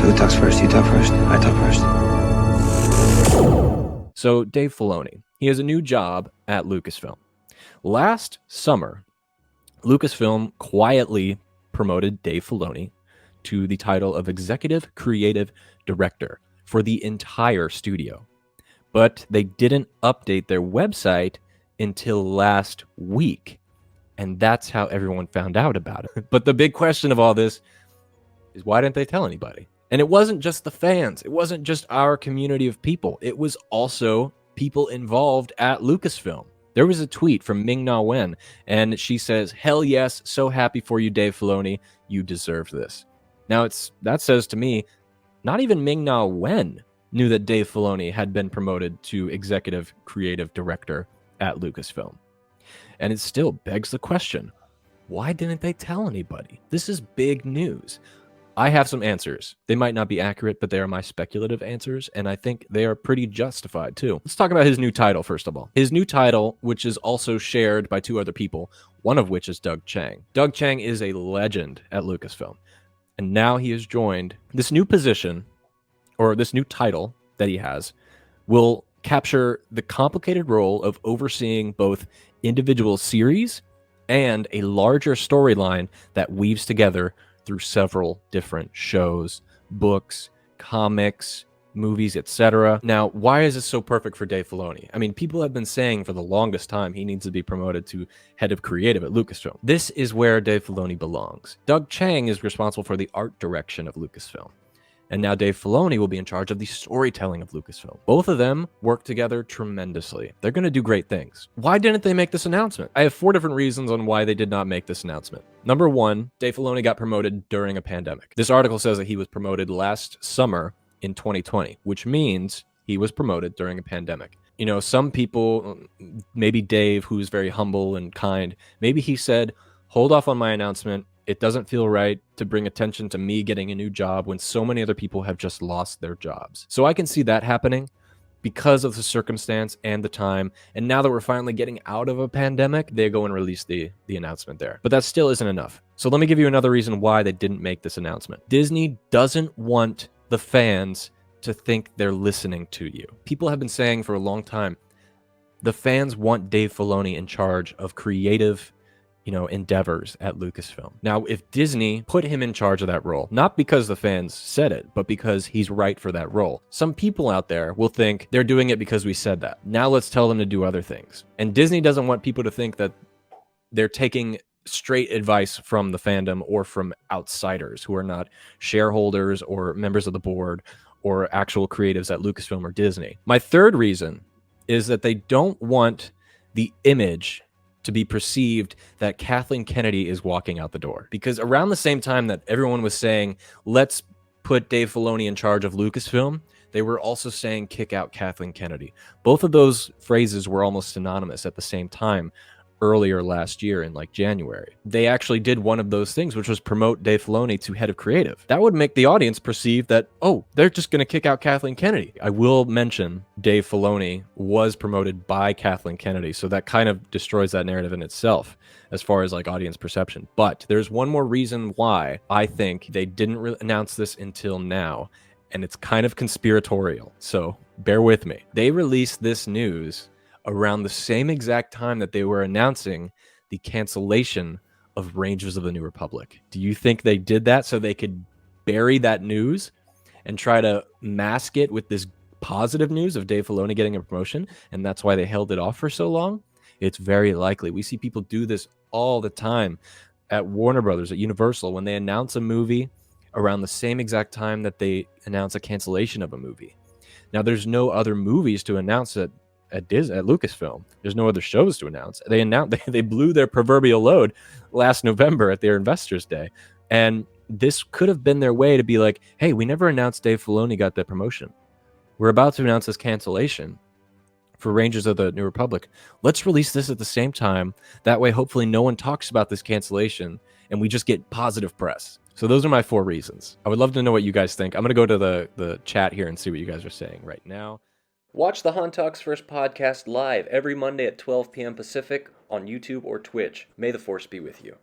Who talks first? You talk first? I talk first. So Dave Filoni, he has a new job at Lucasfilm. Last summer, Lucasfilm quietly promoted Dave Filoni to the title of Executive Creative Director for the entire studio. But they didn't update their website until last week. And that's how everyone found out about it. But the big question of all this is, why didn't they tell anybody? And it wasn't just the fans. It wasn't just our community of people. It was also people involved at Lucasfilm. There was a tweet from Ming-Na Wen, and she says, "Hell yes, so happy for you, Dave Filoni. You deserve this." Now, that says to me, not even Ming-Na Wen knew that Dave Filoni had been promoted to Executive Creative Director at Lucasfilm. And it still begs the question, why didn't they tell anybody? This is big news. I have some answers. They might not be accurate, but they are my speculative answers, and I think they are pretty justified too. Let's talk about his new title first of all. His new title, which is also shared by two other people, one of which is Doug Chiang. Doug Chiang is a legend at Lucasfilm, and now he has joined this new position, or this new title that he has, will capture the complicated role of overseeing both individual series and a larger storyline that weaves together through several different shows, books, comics, movies, etc. Now, why is this so perfect for Dave Filoni? I mean, people have been saying for the longest time he needs to be promoted to head of creative at Lucasfilm. This is where Dave Filoni belongs. Doug Chiang is responsible for the art direction of Lucasfilm. And now Dave Filoni will be in charge of the storytelling of Lucasfilm. Both of them work together tremendously. They're going to do great things. Why didn't they make this announcement? I have 4 different reasons on why they did not make this announcement. Number 1, Dave Filoni got promoted during a pandemic. This article says that he was promoted last summer in 2020, which means he was promoted during a pandemic. You know, some people, maybe Dave, who's very humble and kind, maybe he said, hold off on my announcement. It doesn't feel right to bring attention to me getting a new job when so many other people have just lost their jobs. So I can see that happening because of the circumstance and the time. And now that we're finally getting out of a pandemic, they go and release the announcement there. But that still isn't enough. So let me give you another reason why they didn't make this announcement. Disney doesn't want the fans to think they're listening to you. People have been saying for a long time, the fans want Dave Filoni in charge of creative endeavors at Lucasfilm. Now, if Disney put him in charge of that role, not because the fans said it, but because he's right for that role, some people out there will think they're doing it because we said that. Now let's tell them to do other things. And Disney doesn't want people to think that they're taking straight advice from the fandom or from outsiders who are not shareholders or members of the board or actual creatives at Lucasfilm or Disney. My third reason is that they don't want the image to be perceived that Kathleen Kennedy is walking out the door. Because around the same time that everyone was saying, let's put Dave Filoni in charge of Lucasfilm, they were also saying, kick out Kathleen Kennedy. Both of those phrases were almost synonymous at the same time earlier last year in like January. They actually did one of those things, which was promote Dave Filoni to head of creative. That would make the audience perceive that, oh, they're just going to kick out Kathleen Kennedy. I will mention Dave Filoni was promoted by Kathleen Kennedy, so that kind of destroys that narrative in itself as far as like audience perception. But there's one more reason why I think they didn't announce this until now, and it's kind of conspiratorial, so bear with me. They released this news around the same exact time that they were announcing the cancellation of Rangers of the New Republic. Do you think they did that so they could bury that news and try to mask it with this positive news of Dave Filoni getting a promotion, and that's why they held it off for so long? It's very likely. We see people do this all the time at Warner Brothers, at Universal, when they announce a movie around the same exact time that they announce a cancellation of a movie. Now, there's no other movies to announce at Lucasfilm. There's no other shows to announce. They blew their proverbial load last November at their Investors Day, and this could have been their way to be like, hey, we never announced Dave Filoni got that promotion. We're about to announce this cancellation for Rangers of the New Republic. Let's release this at the same time. That way, hopefully no one talks about this cancellation and we just get positive press. So those are my 4 reasons. I would love to know what you guys think. I'm going to go to the chat here and see what you guys are saying right now. Watch the Han Talks First podcast live every Monday at 12 p.m. Pacific on YouTube or Twitch. May the Force be with you.